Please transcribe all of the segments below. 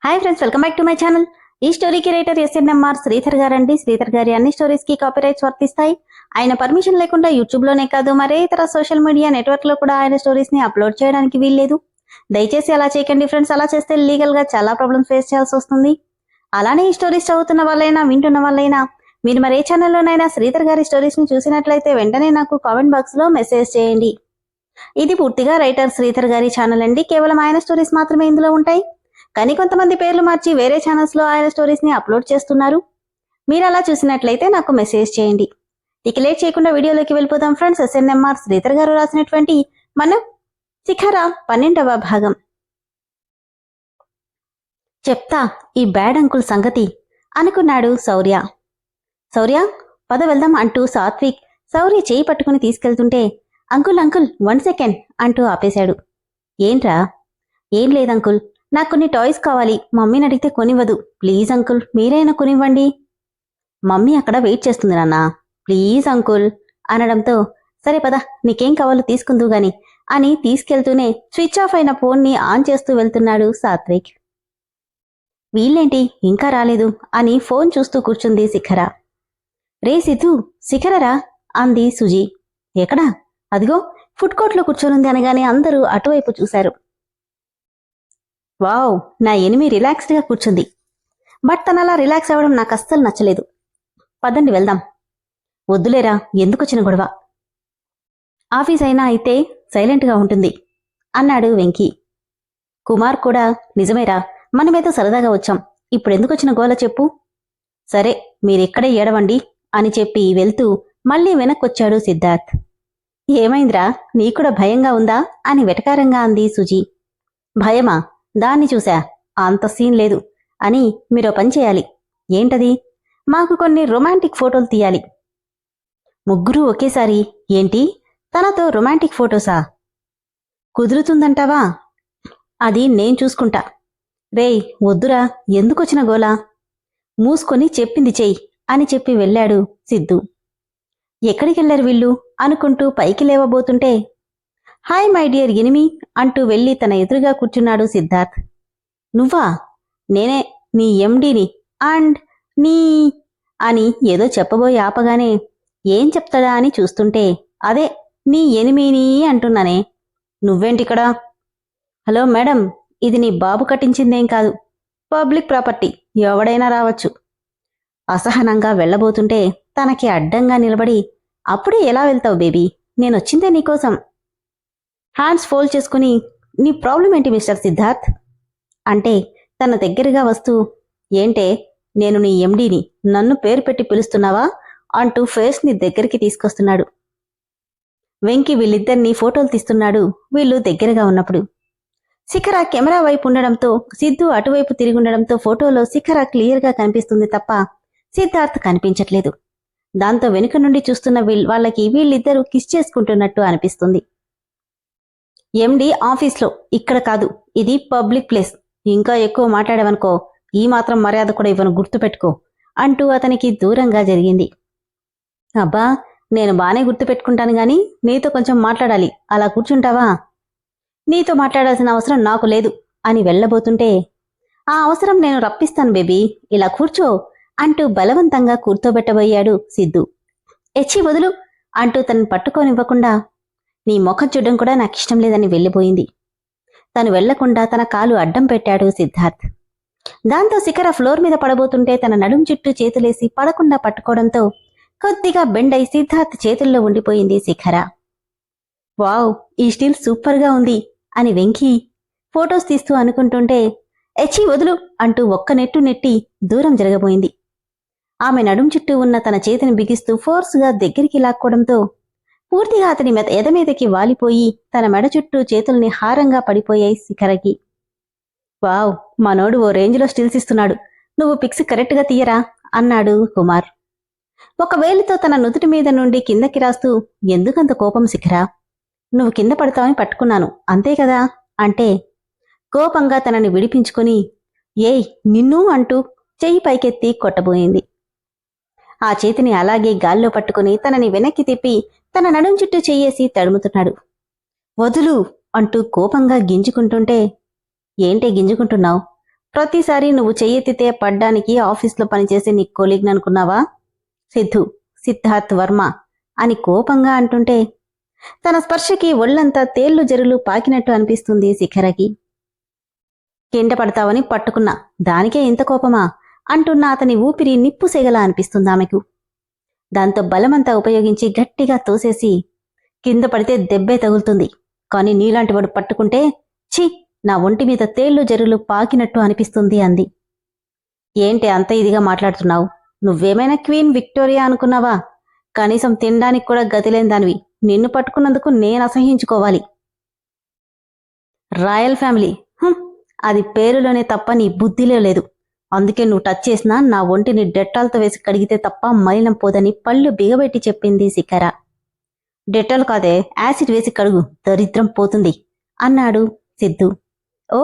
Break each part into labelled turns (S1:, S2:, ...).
S1: Hi friends, welcome back to my channel. ఈ స్టోరీకి writer SNMR Sridhar గారండి. శ్రీధర్ గారి అన్ని స్టోరీస్ కి కాపీరైట్స్ వర్తిస్తాయి. ఆయన పర్మిషన్ లేకుండా యూట్యూబ్ లోనే కాదు, మరే ఇతర సోషల్ మీడియా నెట్వర్క్ లో కూడా ఆయన స్టోరీస్ ని అప్లోడ్ చేయడానికి వీల్లేదు. దయచేసి అలా చేయకండి ఫ్రెండ్స్. అలా చేస్తే లీగల్ గా చాలా ప్రాబ్లమ్స్ ఫేస్ చేయాల్సి వస్తుంది. అలానే ఈ స్టోరీస్ చదువుతున్న వాళ్ళైనా వింటున్న వాళ్ళైనా మీరు మరే ఛానల్లోనైనా శ్రీధర్ గారి స్టోరీస్ ని చూసినట్లయితే వెంటనే నాకు కామెంట్ బాక్స్ లో మెసేజ్ చేయండి. ఇది పూర్తిగా రైటర్ శ్రీధర్ గారి ఛానల్ అండి. కేవలం ఆయన స్టోరీస్ మాత్రమే ఇందులో ఉంటాయి. కానీ కొంతమంది పేర్లు మార్చి వేరే ఛానల్స్ లో ఆయన స్టోరీస్ ని అప్లోడ్ చేస్తున్నారు. మీరు అలా చూసినట్లయితే నాకు మెసేజ్ చేయండి. ఇక లేట్ చేయకుండా వీడియోలోకి వెళ్ళిపోదాం ఫ్రెండ్స్. ఎస్ఎన్ఎంఆర్ శ్రీధర్ గారు రాసినటువంటి మన శిఖర 12వ భాగం. చెప్తా ఈ బ్యాడ్ అంకుల్ సంగతి అనుకున్నాడు శౌర్య. శౌర్య పద వెళ్దాం అంటూ సాత్విక్ శౌర్య చేయి పట్టుకుని తీసుకెళ్తుంటే అంకుల్ అంకుల్ 1 సెకండ్ అంటూ ఆపేశాడు. ఏంట్రా? ఏం లేదంకుల్, నాకు కొన్ని టాయ్స్ కావాలి. మమ్మీని అడిగితే కొనివ్వదు. ప్లీజ్ అంకుల్ మీరైనా కొనివ్వండి. మమ్మీ అక్కడ వెయిట్ చేస్తుంది నాన్న, ప్లీజ్ అంకుల్ అనడంతో సరే పద నీకేం కావాలో తీసుకుందు గాని అని తీసుకెళ్తూనే స్విచ్ ఆఫ్ అయిన ఫోన్ ని ఆన్ చేస్తూ వెళ్తున్నాడు సాత్విక్. వీళ్ళేంటి ఇంకా రాలేదు అని ఫోన్ చూస్తూ కూర్చుంది శిఖర. రే సిద్ధు, శిఖరరా అంది సుజీ. ఎక్కడా? అదిగో ఫుడ్ కోర్ట్లో కూర్చోనుంది అనగానే అందరూ అటువైపు చూశారు. వావ్, నా ఎనిమి రిలాక్స్డ్గా కూర్చుంది. బట్ తనలా రిలాక్స్ అవ్వడం నాకు అస్సలు నచ్చలేదు. పదండి వెళ్దాం. వద్దులేరా, ఎందుకొచ్చిన గొడవ? ఆఫీస్ అయినా అయితే సైలెంట్గా ఉంటుంది అన్నాడు వెంకీ. కుమార్ కూడా నిజమేరా, మనమేదో సరదాగా వచ్చాం, ఇప్పుడెందుకొచ్చిన గోల చెప్పు. సరే మీరిక్కడే ఏడవండి అని చెప్పి వెళ్తూ మళ్లీ వెనక్కొచ్చాడు సిద్ధార్థ్. ఏమైందిరా, నీకూడా భయంగా ఉందా అని వెటకారంగా అంది సుజీ. భయమా? దాన్ని చూసా, అంత సీన్ లేదు. అని మీరో పని చేయాలి. ఏంటది? మాకు కొన్ని రొమాంటిక్ ఫోటోలు తీయాలి. ముగ్గురూ ఒకేసారి? ఏంటి, తనతో రొమాంటిక్ ఫోటోసా? కుదురుతుందంటావా? అది నేను చూసుకుంటా. రేయ్ వద్దురా, ఎందుకొచ్చిన గోలా? మూసుకొని చెప్పింది చెయ్యి అని చెప్పి వెళ్ళాడు సిద్ధు. ఎక్కడికెళ్లారు వీళ్ళు అనుకుంటూ పైకి లేవబోతుంటే హాయ్ మై డియర్ ఎనిమి అంటూ వెళ్లి తన ఎదురుగా కూర్చున్నాడు సిద్ధార్థ్. నువ్వా? నేనే, నీ ఎండీని. అండ్ నీ అని ఏదో చెప్పబోయి ఆపగానే ఏం చెప్తాడా అని చూస్తుంటే అదే నీ ఎనిమిని అంటున్నానే. నువ్వేంటిక్కడా? హలో మేడం, ఇది నీ బాబు కట్టించిందేం కాదు, పబ్లిక్ ప్రాపర్టీ, ఎవడైనా రావచ్చు. అసహనంగా వెళ్లబోతుంటే తనకి అడ్డంగా నిలబడి అప్పుడే ఎలా వెళ్తావు బేబీ, నేనొచ్చిందే నీకోసం. హ్యాండ్స్ ఫోల్డ్ చేసుకుని నీ ప్రాబ్లం ఏంటి మిస్టర్ సిద్ధార్థ్ అంటే తన దగ్గరగా వస్తూ ఏంటే, నేను నీ ఎండీని, నన్ను పేరు పెట్టి పిలుస్తున్నావా అంటూ ఫేస్ని దగ్గరికి తీసుకొస్తున్నాడు. వెంకీ వీళ్ళిద్దరినీ ఫోటోలు తీస్తున్నాడు వీళ్ళు దగ్గరగా ఉన్నప్పుడు. శిఖర కెమెరా వైపు ఉండడంతో సిద్ధు అటువైపు తిరిగుండడంతో ఫోటోలో శిఖర క్లియర్గా కనిపిస్తుంది తప్ప సిద్ధార్థ్ కనిపించట్లేదు. దాంతో వెనుక నుండి చూస్తున్న వాళ్ళకి వీళ్ళిద్దరూ కిస్ చేసుకుంటున్నట్టు అనిపిస్తుంది. ఎండి ఆఫీస్లో, ఇక్కడ కాదు, ఇది పబ్లిక్ ప్లేస్. ఇంకా ఎక్కువ మాట్లాడావనుకో ఈ మాత్రం మర్యాద కూడా ఇవ్వను, గుర్తుపెట్టుకో అంటూ అతనికి దూరంగా జరిగింది. అబ్బా, నేను బానే గుర్తుపెట్టుకుంటాను గాని నీతో కొంచెం మాట్లాడాలి, అలా కూర్చుంటావా? నీతో మాట్లాడాల్సిన అవసరం నాకు లేదు అని వెళ్లబోతుంటే ఆ అవసరం నేను రప్పిస్తాను బేబీ, ఇలా కూర్చో అంటూ బలవంతంగా కూర్చోబెట్టబోయాడు సిద్ధు. ఎచ్చి వదులు అంటూ తనని పట్టుకోనివ్వకుండా నీ ముఖం చూడడం కూడా నాకిష్టం లేదని వెళ్ళిపోయింది. తను వెళ్లకుండా తన కాలు అడ్డం పెట్టాడు సిద్ధార్థ్. దాంతో శిఖర ఫ్లోర్ మీద పడబోతుంటే తన నడుం చుట్టూ చేతులేసి పడకుండా పట్టుకోవడంతో కొద్దిగా బెండై సిద్ధార్థ్ చేతుల్లో ఉండిపోయింది శిఖర. వావ్, ఈ స్టిల్ సూపర్గా ఉంది అని వెంకీ ఫొటోస్ తీస్తూ అనుకుంటుంటే ఎచ్చి వదులు అంటూ ఒక్క నెట్టు నెట్టి దూరం జరగబోయింది. ఆమె నడుం చుట్టూ ఉన్న తన చేతిని బిగిస్తూ ఫోర్స్గా దగ్గరికి లాక్కోవడంతో పూర్తిగా అతని ఎదమీదకి వాలిపోయి తన మెడ చుట్టూ చేతుల్ని హారంగా పడిపోయాయి శిఖరకి. వావ్, మనోడు ఓ రేంజ్లో స్టిల్స్ ఇస్తున్నాడు, నువ్వు పిక్స్ కరెక్ట్గా తీయరా అన్నాడు కుమార్. ఒక వేలితో తన నుదుటి మీద నుండి కిందకి రాస్తూ ఎందుకంత కోపం శిఖర, నువ్వు కింద పడతావని పట్టుకున్నాను అంతే కదా అంటే కోపంగా తనని విడిపించుకుని ఏయ్ నిన్ను అంటూ చెయ్యి పైకెత్తి కొట్టబోయింది. ఆ చేతిని అలాగే గాల్లో పట్టుకుని తనని వెనక్కి తిప్పి తన నడుం చుట్టూ చెయ్యేసి తడుముతున్నాడు. వదులు అంటూ కోపంగా గింజుకుంటుంటే ఏంటే గింజుకుంటున్నావు, ప్రతిసారి నువ్వు చెయ్యెత్తితే పడ్డానికి ఆఫీస్లో పనిచేసే నీ కొలీగ్ని అనుకున్నావా? సిద్ధార్థ్ వర్మ అని కోపంగా అంటుంటే తన స్పర్శకి ఒళ్లంతా తేళ్లు జరులు పాకినట్టు అనిపిస్తుంది శిఖరకి. కింద పడతావని పట్టుకున్నా, దానికే ఇంత కోపమా అంటున్న అతని ఊపిరి నిప్పు సెగలా అనిపిస్తుంది ఆమెకు. దాంతో బలమంతా ఉపయోగించి గట్టిగా తోసేసి, కింద పడితే దెబ్బే తగులుతుంది, కాని నీలాంటివాడు పట్టుకుంటే ఛీ, నా ఒంటి మీద తేళ్లు జరులు పాకినట్టు అనిపిస్తుంది అంది. ఏంటి అంత ఇదిగా మాట్లాడుతున్నావు? నువ్వేమైనా క్వీన్ విక్టోరియా అనుకున్నావా? కనీసం తినడానికి కూడా గతిలేని దానివి. నిన్ను పట్టుకున్నందుకు నేను అసహించుకోవాలి. రాయల్ ఫ్యామిలీ, అది పేరులోనే తప్ప నీ బుద్ధిలో లేదు. అందుకే నువ్వు టచ్ చేసినా నా ఒంటిని డెట్టాల్తో వేసి కడిగితే తప్ప మలినం పోదని పళ్ళు బిగబెట్టి చెప్పింది శిఖర. డెట్టాల్ కాదే, యాసిడ్ వేసి కడుగు, దరిద్రం పోతుంది అన్నాడు సిద్ధు. ఓ,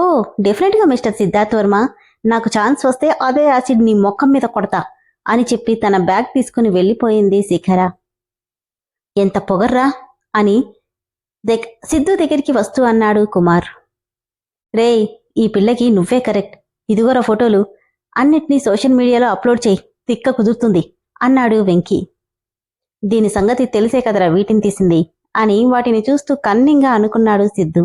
S1: డెఫినెట్గా మిస్టర్ సిద్ధార్థ్ వర్మ, నాకు ఛాన్స్ వస్తే అదే యాసిడ్ నీ మొఖం మీద కొడతా అని చెప్పి తన బ్యాగ్ తీసుకుని వెళ్ళిపోయింది శిఖర. ఎంత పొగర్రా అని సిద్ధు దగ్గరికి వస్తూ అన్నాడు కుమార్. రేయ్, ఈ పిల్లకి నువ్వే కరెక్ట్. ఇదిగోరా ఫోటోలు, అన్నిటినీ సోషల్ మీడియాలో అప్లోడ్ చేయి, తిక్క కుదురుతుంది అన్నాడు వెంకీ. దీని సంగతి తెలిసే కదరా వీటిని తీసింది అని వాటిని చూస్తూ కన్నింగా అనుకున్నాడు సిద్ధు.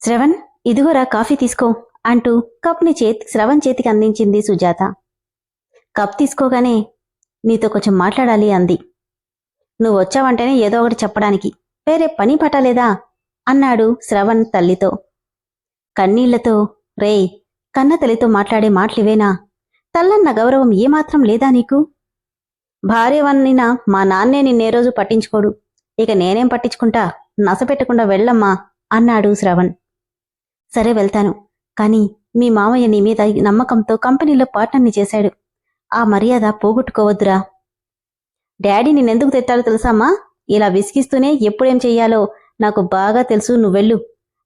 S1: శ్రవణ్, ఇదిగోరా కాఫీ తీసుకో అంటూ కప్ని శ్రవణ్ చేతికి అందించింది సుజాత. కప్ తీసుకోగానే నీతో కొంచెం మాట్లాడాలి అంది. నువ్వు వచ్చావంటేనే ఏదో ఒకటి చెప్పడానికి, వేరే పని పట్టలేదా అన్నాడు శ్రవణ్ తల్లితో. కన్నీళ్లతో, రేయ్, కన్న తల్లితో మాట్లాడే మాటలివేనా? తల్లన్న గౌరవం ఏమాత్రం లేదా నీకు? భార్యవన్నినా మా నాన్నే నిన్నే రోజు పట్టించుకోడు, ఇక నేనేం పట్టించుకుంటా, నసపెట్టకుండా వెళ్ళమ్మా అన్నాడు శ్రవణ్. సరే వెళ్తాను, కాని మీ మామయ్య నీ మీద నమ్మకంతో కంపెనీలో పార్ట్నర్ని చేశాడు, ఆ మర్యాద పోగొట్టుకోవద్దురా. డాడీ నిన్నెందుకు తెట్టాలో తెలుసామా? ఇలా విసిగిస్తూనే ఎప్పుడేం చెయ్యాలో నాకు బాగా తెలుసు, నువ్వెళ్ళు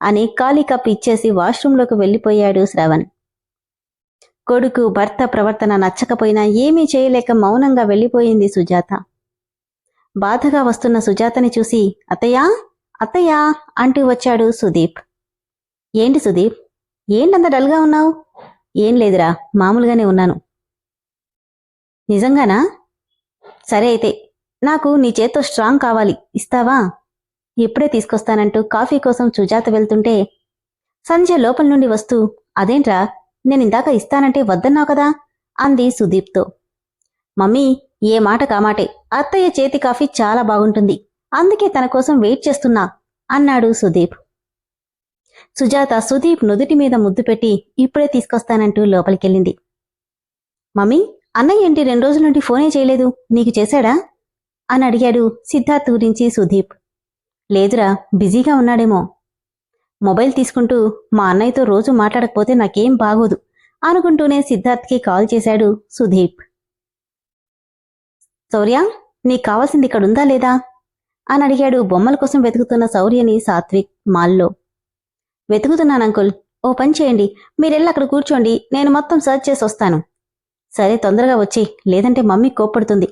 S1: అని ఖాళీ కప్ ఇచ్చేసి వాష్రూంలోకి వెళ్ళిపోయాడు శ్రవణ్. కొడుకు భర్త ప్రవర్తన నచ్చకపోయినా ఏమీ చేయలేక మౌనంగా వెళ్ళిపోయింది సుజాత. బాధగా వస్తున్న సుజాతని చూసి అత్తయ్యా అత్తయ్యా అంటూ వచ్చాడు సుదీప్. ఏంటి సుదీప్, ఏంటంత డల్గా ఉన్నావు? ఏం లేదురా, మామూలుగానే ఉన్నాను. నిజంగానా? సరే అయితే, నాకు నీ చేత్తో స్ట్రాంగ్ కావాలి, ఇస్తావా? ఇప్పుడే తీసుకొస్తానంటూ కాఫీ కోసం సుజాత వెళ్తుంటే సంధ్య లోపల నుండి వస్తూ, అదేంట్రా, నేనిందాక ఇస్తానంటే వద్దన్నావు కదా అంది సుదీప్తో. మమ్మీ, ఏ మాట కామాటే, అత్తయ్య చేతి కాఫీ చాలా బాగుంటుంది, అందుకే తన కోసం వెయిట్ చేస్తున్నా అన్నాడు సుదీప్. సుజాత సుదీప్ నుదుటి మీద ముద్దు పెట్టి ఇప్పుడే తీసుకొస్తానంటూ లోపలికెళ్ళింది. మమ్మీ, అన్నయ్య ఏంటి 2 రోజుల నుండి ఫోనే చేయలేదు, నీకు చేశాడా అని అడిగాడు సిద్ధార్థ్ గురించి సుదీప్. లేదురా, బిజీగా ఉన్నాడేమో. మొబైల్ తీసుకుంటూ మా అన్నయ్యతో రోజు మాట్లాడకపోతే నాకేం బాగోదు అనుకుంటూనే సిద్ధార్థ్కి కాల్ చేశాడు సుదీప్. శౌర్య, నీకు కావాల్సింది ఇక్కడుందా లేదా అని అడిగాడు బొమ్మల కోసం వెతుకుతున్న శౌర్యని సాత్విక్ మాల్లో. వెతుకుతున్నాను అంకుల్, ఓ పని చేయండి, మీరెళ్ళి అక్కడ కూర్చోండి, నేను మొత్తం సర్చ్ చేసి వస్తాను. సరే, తొందరగా వచ్చి, లేదంటే మమ్మీ కోప్పడుతుంది.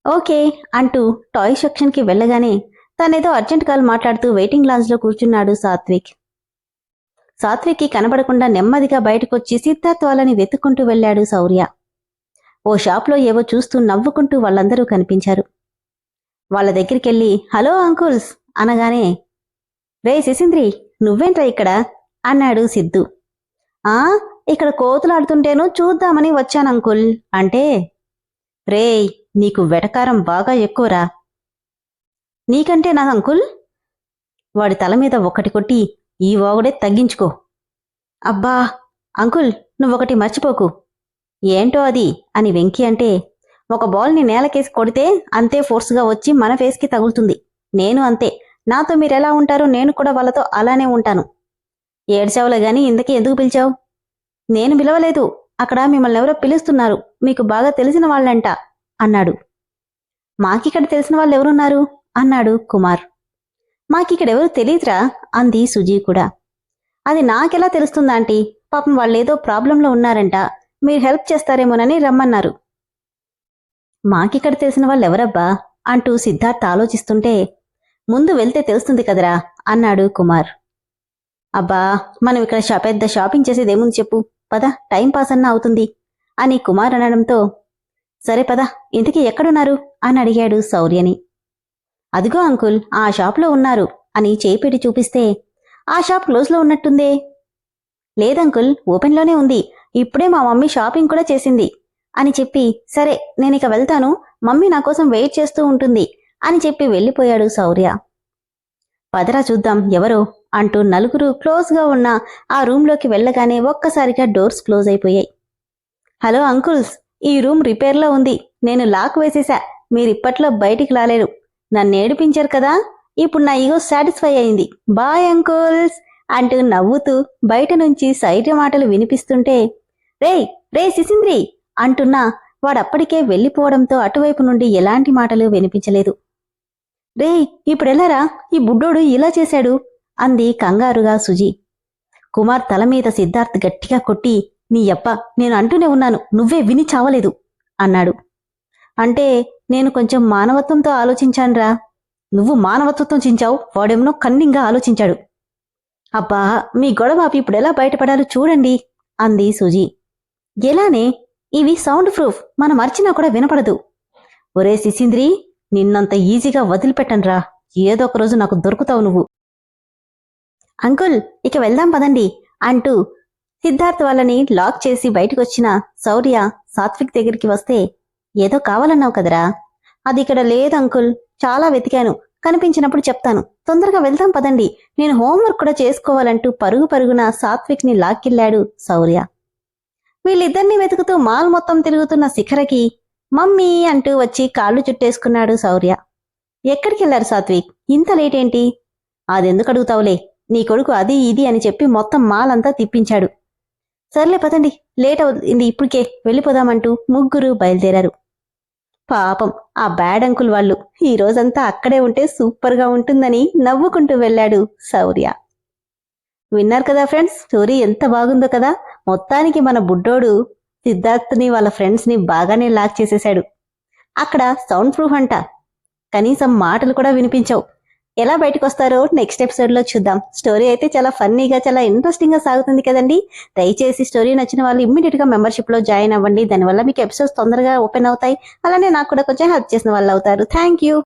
S1: ఓకే అంటూ టాయ్ సెక్షన్కి వెళ్ళగానే తనేదో అర్జెంట్ కాల్ మాట్లాడుతూ వెయిటింగ్ లాంజ్లో కూర్చున్నాడు సాత్విక్. సాత్విక్కి కనబడకుండా నెమ్మదిగా బయటకొచ్చి సిద్ధార్థ్ వాళ్ళని వెతుక్కుంటూ వెళ్లాడు శౌర్య. ఓ షాప్లో ఏవో చూస్తూ నవ్వుకుంటూ వాళ్ళందరూ కనిపించారు. వాళ్ళ దగ్గరికెళ్ళి హలో అంకుల్స్ అనగానే, రే శిశింద్రి, నువ్వేంట్రా ఇక్కడ అన్నాడు సిద్ధు. ఇక్కడ కోతులాడుతుంటేనూ చూద్దామని వచ్చానంకుల్ అంటే, రేయ్, నీకు వెటకారం బాగా ఎక్కువరా. నీకంటే నా అంకుల్? వాడి తల మీద ఒకటి కొట్టి ఈ వాగుడే తగ్గించుకో. అబ్బా అంకుల్, నువ్వొకటి మర్చిపోకు. ఏంటో అది అని వెంకీ అంటే, ఒక బాల్ని నేలకేసి కొడితే అంతే ఫోర్స్గా వచ్చి మన ఫేస్కి తగులుతుంది. నేను అంతే, నాతో మీరెలా ఉంటారో నేను కూడా వాళ్ళతో అలానే ఉంటాను. ఏడ్చావులే గాని ఇందుకే ఎందుకు పిలిచావు? నేను పిలవలేదు, అక్కడ మిమ్మల్ని ఎవరో పిలుస్తున్నారు, మీకు బాగా తెలిసిన వాళ్ళంట అన్నాడు. మాకిక్కడ తెలిసిన వాళ్ళు ఎవరున్నారు అన్నాడు కుమార్. మాకిక్కడెవరూ తెలీదురా అంది సుజీ కూడా. అది నాకెలా తెలుస్తుందా ఆంటీ, పాపం వాళ్ళేదో ప్రాబ్లంలో ఉన్నారంట, మీరు హెల్ప్ చేస్తారేమోనని రమ్మన్నారు. మాకిక్కడ తెలిసిన వాళ్ళెవరబ్బా అంటూ సిద్ధార్థ్ ఆలోచిస్తుంటే, ముందు వెళ్తే తెలుస్తుంది కదరా అన్నాడు కుమార్. అబ్బా, మనం ఇక్కడ పెద్ద షాపింగ్ చేసేదేముంది చెప్పు, పద టైం పాస్ అన్నా అవుతుంది అని కుమార్ అనడంతో, సరే పద, ఇంతకీ ఎక్కడున్నారు అని అడిగాడు శౌర్యని. అదిగో అంకుల్, ఆ షాప్లో ఉన్నారు అని చేయిపెట్టి చూపిస్తే, ఆ షాప్ క్లోజ్లో ఉన్నట్టుందే. లేదంకుల్, ఓపెన్లోనే ఉంది, ఇప్పుడే మా మమ్మీ షాపింగ్ కూడా చేసింది అని చెప్పి, సరే నేనిక వెళ్తాను, మమ్మీ నా కోసం వెయిట్ చేస్తూ ఉంటుంది అని చెప్పి వెళ్ళిపోయాడు శౌర్య. పదరా చూద్దాం ఎవరో అంటూ నలుగురు క్లోజ్గా ఉన్న ఆ రూంలోకి వెళ్ళగానే ఒక్కసారిగా డోర్స్ క్లోజ్ అయిపోయాయి. హలో అంకుల్స్, ఈ రూమ్ రిపేర్లో ఉంది, నేను లాక్ వేసేసా, మీరిప్పట్లో బయటికి రాలేరు, నన్ను ఏడిపించారు కదా, ఇప్పుడు నా ఈగో సాటిస్ఫై అయింది, బాయ్ అంకుల్స్ అంటూ నవ్వుతూ బయట నుంచి సైర్య మాటలు వినిపిస్తుంటే, రేయ్ రే సిసింద్రి అంటున్నా వాడప్పటికే వెళ్ళిపోవడంతో అటువైపు నుండి ఎలాంటి మాటలు వినిపించలేదు. రేయ్ ఇప్పుడెలారా, ఈ బుడ్డోడు ఇలా చేశాడు అంది కంగారుగా సుజి. కుమార్ తల మీద సిద్ధార్థ్ గట్టిగా కొట్టి, నీ యప్ప, నేను అంటూనే ఉన్నాను, నువ్వే విని చావలేదు అన్నాడు. అంటే నేను కొంచెం మానవత్వంతో ఆలోచించానురా. నువ్వు మానవత్వంతో చించావు, వాడేమో కన్నింగా ఆలోచించాడు. అబ్బా, మీ గొడవ ఇప్పుడెలా బయటపడాలో చూడండి అంది సుజి. ఎలానే? ఇవి సౌండ్ ప్రూఫ్, మనం అర్చినా కూడా వినపడదు. ఒరే సిసింద్రి, నిన్నంత ఈజీగా వదిలిపెట్టనురా, ఏదో ఒక రోజు నాకు దొరుకుతావు నువ్వు. అంకుల్ ఇక వెళ్దాం పదండి అంటూ సిద్ధార్థ్ వాళ్ళని లాక్ చేసి బయటకొచ్చిన శౌర్య సాత్విక్ దగ్గరికి వస్తే, ఏదో కావాలన్నావు కదరా, అది ఇక్కడ లేదంకుల్, చాలా వెతికాను, కనిపించినప్పుడు చెప్తాను, తొందరగా వెళ్దాం పదండి, నేను హోంవర్క్ కూడా చేసుకోవాలంటూ పరుగు పరుగున సాత్విక్ ని లాక్కెళ్లాడు శౌర్య. వీళ్ళిద్దరినీ వెతుకుతూ మాల్ మొత్తం తిరుగుతున్న శిఖరకి మమ్మీ అంటూ వచ్చి కాళ్ళు చుట్టేసుకున్నాడు శౌర్య. ఎక్కడికెళ్లారు సాత్విక్, ఇంత లేట్ ఏంటి? అదెందుకు అడుగుతావులే, నీ కొడుకు అది ఇది అని చెప్పి మొత్తం మాల్ అంతా తిప్పించాడు. సర్లే పదండి, లేట్ అవుతుంది ఇప్పటికే, వెళ్ళిపోదామంటూ ముగ్గురు బయలుదేరారు. పాపం ఆ బ్యాడ్ అంకుల్ వాళ్ళు ఈ రోజంతా అక్కడే ఉంటే సూపర్గా ఉంటుందని నవ్వుకుంటూ వెళ్ళాడు శౌర్య. విన్నారు కదా ఫ్రెండ్స్, స్టోరీ ఎంత బాగుందో కదా. మొత్తానికి మన బుడ్డోడు సిద్ధార్థ్ని వాళ్ళ ఫ్రెండ్స్ని బాగానే లాక్ చేసేశాడు. అక్కడ సౌండ్ ప్రూఫ్ అంట, కనీసం మాటలు కూడా వినిపించవు. ఎలా బయటకు వస్తారో నెక్స్ట్ ఎపిసోడ్లో చూద్దాం. స్టోరీ అయితే చాలా ఫన్నీగా, చాలా ఇంట్రెస్టింగ్గా సాగుతుంది కదండి. దయచేసి స్టోరీ నచ్చిన వాళ్ళు ఇమ్మీడియట్గా మెంబర్షిప్లో జాయిన్ అవ్వండి, దానివల్ల మీకు ఎపిసోడ్స్ తొందరగా ఓపెన్ అవుతాయి, అలానే నాకు కూడా కొంచెం హెల్ప్ చేసిన వాళ్ళు అవుతారు. Thank you.